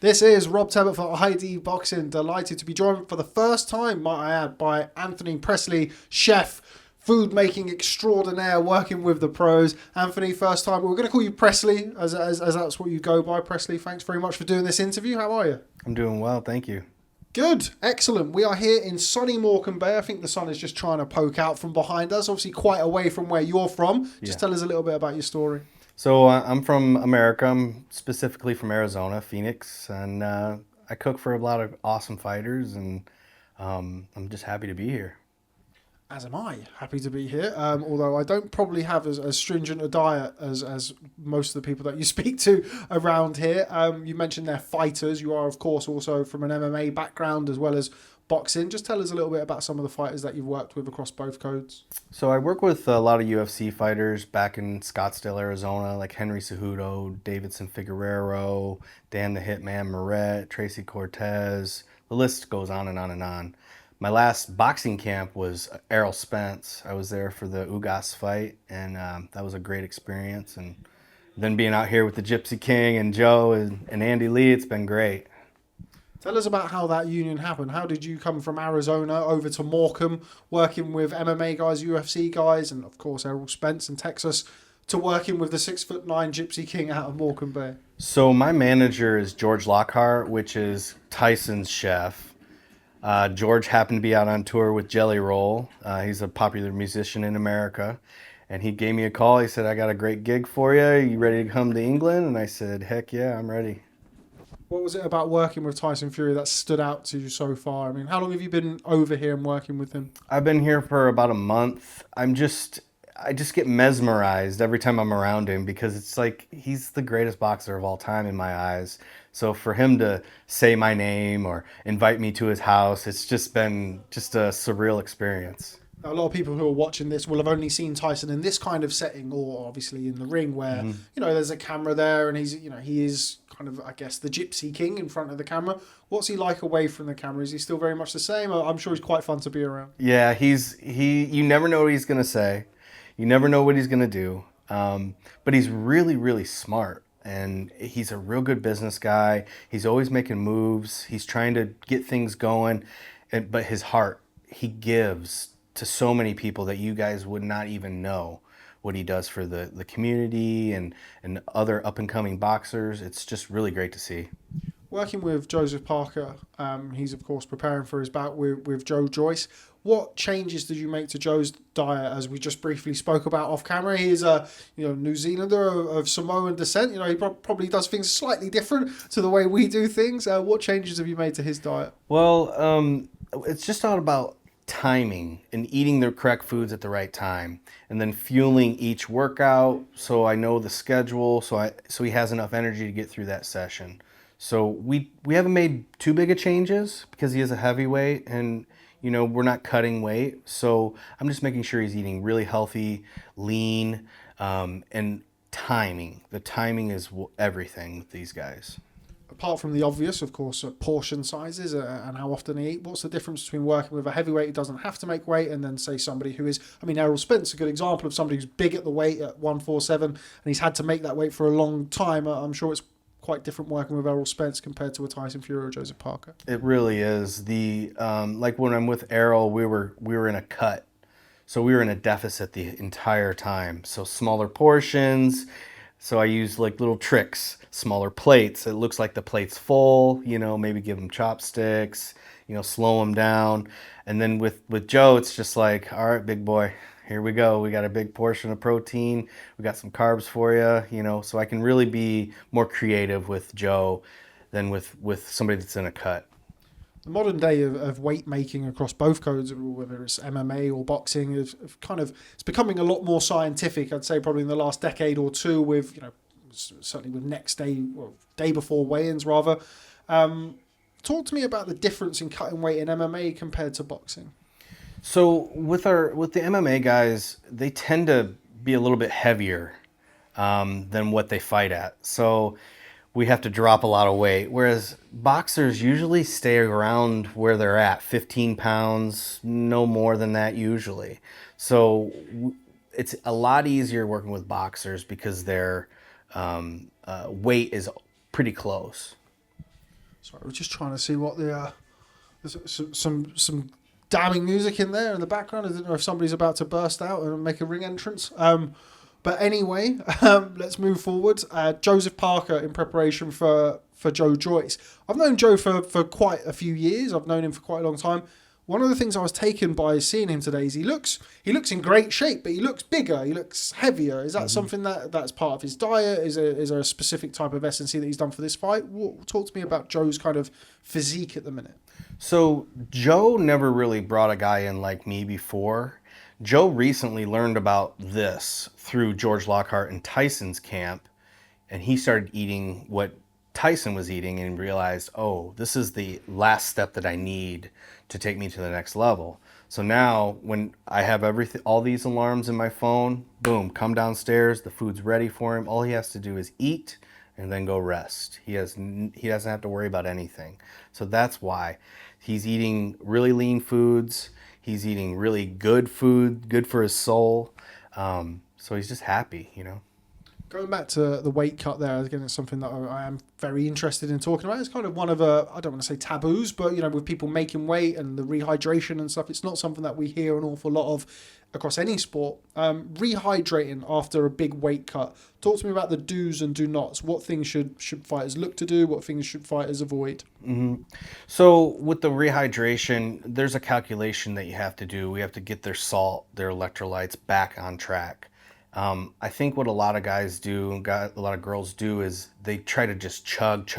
This is Rob Tebbutt for ID Boxing. Delighted to be joined for the first time, might I add, by Anthony Pressley, chef, food making extraordinaire, working with the pros. Anthony, first time. We're going to call you Pressley, as that's what you go by. Presley, thanks very much for doing this interview. How are you? I'm doing well, thank you. Good, excellent. We are here in sunny Morecambe Bay. I think the sun is just trying to poke out from behind us, obviously quite away from where you're from. Just Yeah. tell us a little bit about your story. So I'm from America. I'm specifically from Arizona, Phoenix, and I cook for a lot of awesome fighters, and I'm just happy to be here. As am I, happy to be here. Although I don't probably have as stringent a diet as most of the people that you speak to around here. You mentioned they're fighters. You are, of course, also from an MMA background as well as boxing. Just tell us a little bit about some of the fighters that you've worked with across both codes. So I work with a lot of UFC fighters back in Scottsdale, Arizona, like Henry Cejudo, Davidson Figueroa, Dan the Hitman Moret, Tracy Cortez. The list goes on and on and on. My last boxing camp was Errol Spence. I was there for the Ugas fight, and that was a great experience. And then being out here with the Gypsy King and Joe and Andy Lee, it's been great. Tell us about how that union happened. How did you come from Arizona over to Morecambe, working with MMA guys, UFC guys, and of course Errol Spence in Texas, to working with the 6'9" Gypsy King out of Morecambe Bay? So my manager is George Lockhart, which is Tyson's chef. George happened to be out on tour with Jelly Roll. He's a popular musician in America. And he gave me a call. He said, I got a great gig for you. You ready to come to England? And I said, heck yeah, I'm ready. What was it about working with Tyson Fury that stood out to you so far? I mean, how long have you been over here and working with him? I've been here for about a month. I just get mesmerized every time I'm around him because it's like he's the greatest boxer of all time in my eyes. So for him to say my name or invite me to his house, it's just been just a surreal experience. A lot of people who are watching this will have only seen Tyson in this kind of setting, or obviously in the ring, where there's a camera there, and he is kind of, I guess, the Gypsy King in front of the camera. What's he like away from the camera? Is he still very much the same? I'm sure he's quite fun to be around. Yeah, you never know what he's gonna say, you never know what he's gonna do, but he's really really smart. And he's a real good business guy. He's always making moves. He's trying to get things going, but his heart, he gives to so many people that you guys would not even know what he does for the community and other up-and-coming boxers. It's just really great to see. Working with Joseph Parker, he's of course preparing for his bout with Joe Joyce. What changes did you make to Joe's diet, as we just briefly spoke about off camera? He is a New Zealander of Samoan descent. He probably does things slightly different to the way we do things. What changes have you made to his diet? Well, it's just all about timing and eating the correct foods at the right time, and then fueling each workout so I know the schedule, so he has enough energy to get through that session. So we haven't made too big of changes because he is a heavyweight, and we're not cutting weight. So I'm just making sure he's eating really healthy, lean, and timing. The timing is everything with these guys. Apart from the obvious, of course, portion sizes and how often they eat, what's the difference between working with a heavyweight who doesn't have to make weight and then, say, somebody who is, Errol Spence, a good example of somebody who's big at the weight at 147 and he's had to make that weight for a long time. I'm sure it's quite different working with Errol Spence compared to a Tyson Fury or Joseph Parker. It really is. Like when I'm with Errol, we were in a cut. So we were in a deficit the entire time. So smaller portions. So I use like little tricks, smaller plates. It looks like the plate's full, maybe give them chopsticks, slow them down. And then with Joe, it's just like, all right, big boy, here we go. We got a big portion of protein. We got some carbs for you, so I can really be more creative with Joe than with somebody that's in a cut. The modern day of weight making across both codes, whether it's MMA or boxing, is it's becoming a lot more scientific. I'd say probably in the last decade or two, with certainly with next day or day before weigh-ins rather. Talk to me about the difference in cutting weight in MMA compared to boxing. So with the MMA guys, they tend to be a little bit heavier than what they fight at. So we have to drop a lot of weight, whereas boxers usually stay around where they're at, 15 pounds, no more than that usually. So it's a lot easier working with boxers because their weight is pretty close. Sorry, we're just trying to see what the there's some damning music in there in the background. I don't know if somebody's about to burst out and make a ring entrance. But anyway, let's move forward. Joseph Parker in preparation for Joe Joyce. I've known Joe for quite a few years. I've known him for quite a long time. One of the things I was taken by seeing him today is he looks in great shape, but he looks bigger, he looks heavier. Is that something that's part of his diet? Is there a specific type of S&C that he's done for this fight? Talk to me about Joe's kind of physique at the minute. So Joe never really brought a guy in like me before. Joe recently learned about this through George Lockhart and Tyson's camp, and he started eating what Tyson was eating and realized, oh, this is the last step that I need to take me to the next level. So now when I have all these alarms in my phone, boom, come downstairs, the food's ready for him. All he has to do is eat and then go rest. He doesn't have to worry about anything. So that's why he's eating really lean foods. He's eating really good food, good for his soul. So he's just happy, you know. Going back to the weight cut there, again, it's something that I am very interested in talking about. It's kind of one of I don't want to say taboos, but, you know, with people making weight and the rehydration and stuff, it's not something that we hear an awful lot of across any sport. Rehydrating after a big weight cut. Talk to me about the do's and do nots. What things should fighters look to do? What things should fighters avoid? Mm-hmm. So with the rehydration, there's a calculation that you have to do. We have to get their salt, their electrolytes back on track. I think what a lot of guys do, a lot of girls do, is they try to just chug,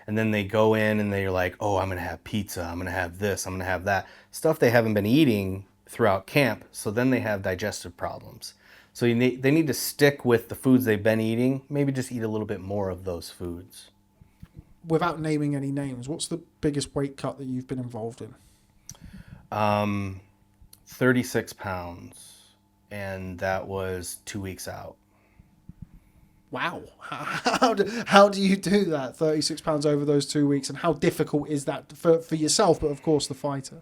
and then they go in and they're like, oh, I'm going to have pizza, I'm going to have this, I'm going to have that. Stuff they haven't been eating throughout camp, so then they have digestive problems. So they need to stick with the foods they've been eating, maybe just eat a little bit more of those foods. Without naming any names, what's the biggest weight cut that you've been involved in? 36 pounds. And that was 2 weeks out. Wow. How do you do that, 36 pounds over those 2 weeks? And how difficult is that for yourself, but of course the fighter?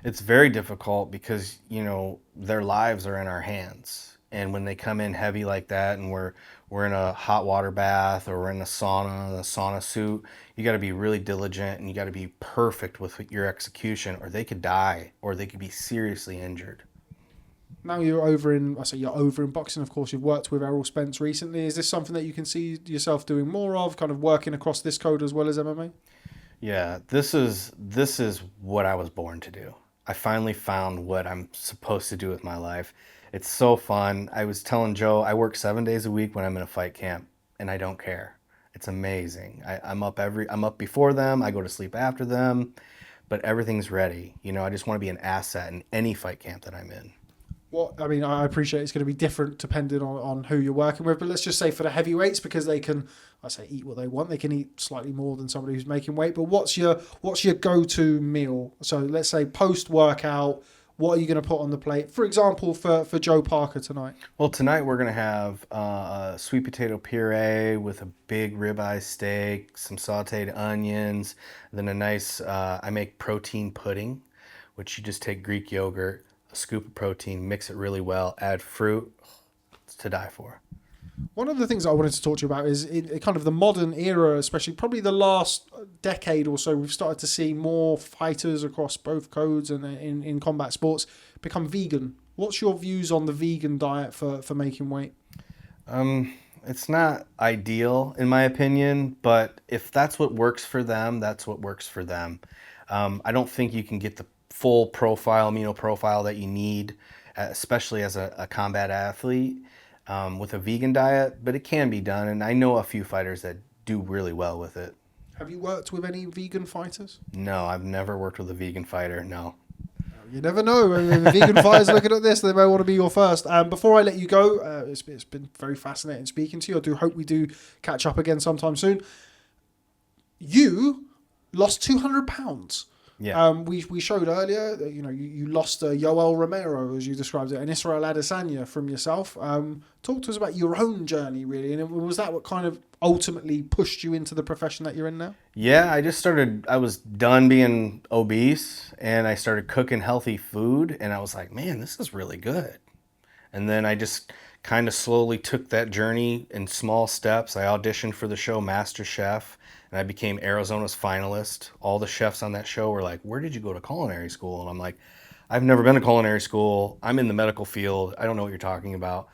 It's very difficult because, you know, their lives are in our hands. And when they come in heavy like that and we're in a hot water bath or we're in a sauna suit, you got to be really diligent and you got to be perfect with your execution, or they could die or they could be seriously injured. Now you're over in boxing, of course. You've worked with Errol Spence recently. Is this something that you can see yourself doing more of, kind of working across this code as well as MMA? Yeah, this is what I was born to do. I finally found what I'm supposed to do with my life. It's so fun. I was telling Joe, I work 7 days a week when I'm in a fight camp, and I don't care. It's amazing. I'm up before them. I go to sleep after them, but everything's ready. You know, I just want to be an asset in any fight camp that I'm in. I appreciate it's going to be different depending on who you're working with, but let's just say for the heavyweights, because they can, eat what they want. They can eat slightly more than somebody who's making weight. But what's your go-to meal? So let's say post-workout, what are you going to put on the plate? For example, for Joe Parker tonight. Well, tonight we're going to have a sweet potato puree with a big ribeye steak, some sauteed onions, then a nice, I make protein pudding, which you just take Greek yogurt, a scoop of protein, mix it really well, add fruit. It's to die for. One of the things I wanted to talk to you about is in kind of the modern era, especially probably the last decade or so, we've started to see more fighters across both codes and in combat sports become vegan. What's your views on the vegan diet for making weight? It's not ideal in my opinion, but if that's what works for them, that's what works for them. I don't think you can get the full amino profile that you need, especially as a combat athlete, with a vegan diet, but it can be done, and I know a few fighters that do really well with it. Have you worked with any vegan fighters? No, I've never worked with a vegan fighter, no. You never know. The vegan fighters looking at this, they may want to be your first. Before I let you go, it's been very fascinating speaking to you. I do hope we do catch up again sometime soon. You lost 200 pounds. Yeah. We showed earlier that, you lost Yoel Romero, as you described it, and Israel Adesanya from yourself. Talk to us about your own journey, really, and was that what kind of ultimately pushed you into the profession that you're in now? Yeah, I was done being obese, and I started cooking healthy food, and I was like, man, this is really good. And then I just kind of slowly took that journey in small steps. I auditioned for the show Master Chef, and I became Arizona's finalist. All the chefs on that show were like, "Where did you go to culinary school?" And I'm like, "I've never been to culinary school. I'm in the medical field. I don't know what you're talking about."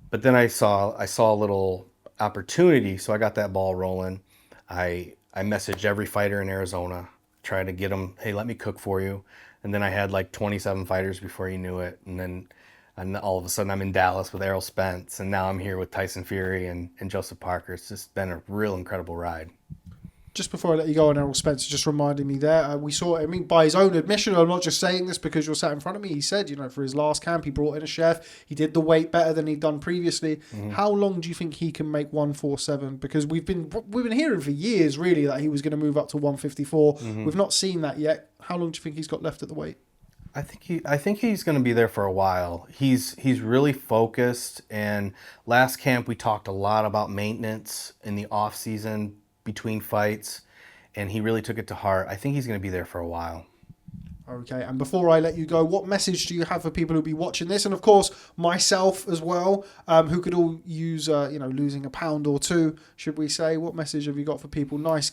But then I saw a little opportunity, so I got that ball rolling. I messaged every fighter in Arizona, tried to get them, "Hey, let me cook for you." And then I had like 27 fighters before you knew it. And all of a sudden I'm in Dallas with Errol Spence, and now I'm here with Tyson Fury and Joseph Parker. It's just been a real incredible ride. Just before I let you go on, Errol Spence just reminded me there, we saw, I mean, by his own admission, I'm not just saying this because you're sat in front of me, he said, for his last camp, he brought in a chef, he did the weight better than he'd done previously. Mm-hmm. How long do you think he can make 147? Because we've been hearing for years, really, that he was going to move up to 154. Mm-hmm. We've not seen that yet. How long do you think he's got left at the weight? I think he's going to be there for a while. He's really focused, and last camp we talked a lot about maintenance in the off season between fights, and he really took it to heart. I think he's going to be there for a while. Okay, and before I let you go, what message do you have for people who'll be watching this, and of course myself as well, who could all use losing a pound or two, should we say? What message have you got for people? Nice,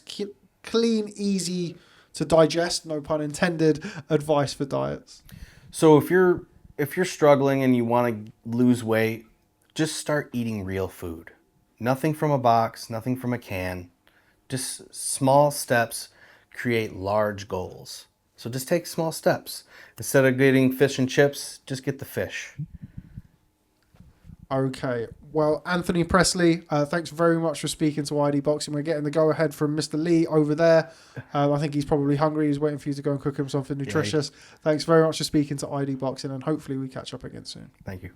clean, easy to digest, no pun intended, advice for diets. So if you're struggling and you want to lose weight, just start eating real food. Nothing from a box, nothing from a can. Just small steps create large goals. So just take small steps. Instead of getting fish and chips, just get the fish. Okay. Well, Anthony Pressley, thanks very much for speaking to ID Boxing. We're getting the go-ahead from Mr. Lee over there. I think he's probably hungry. He's waiting for you to go and cook him something nutritious. Yeah. Thanks very much for speaking to ID Boxing, and hopefully we catch up again soon. Thank you.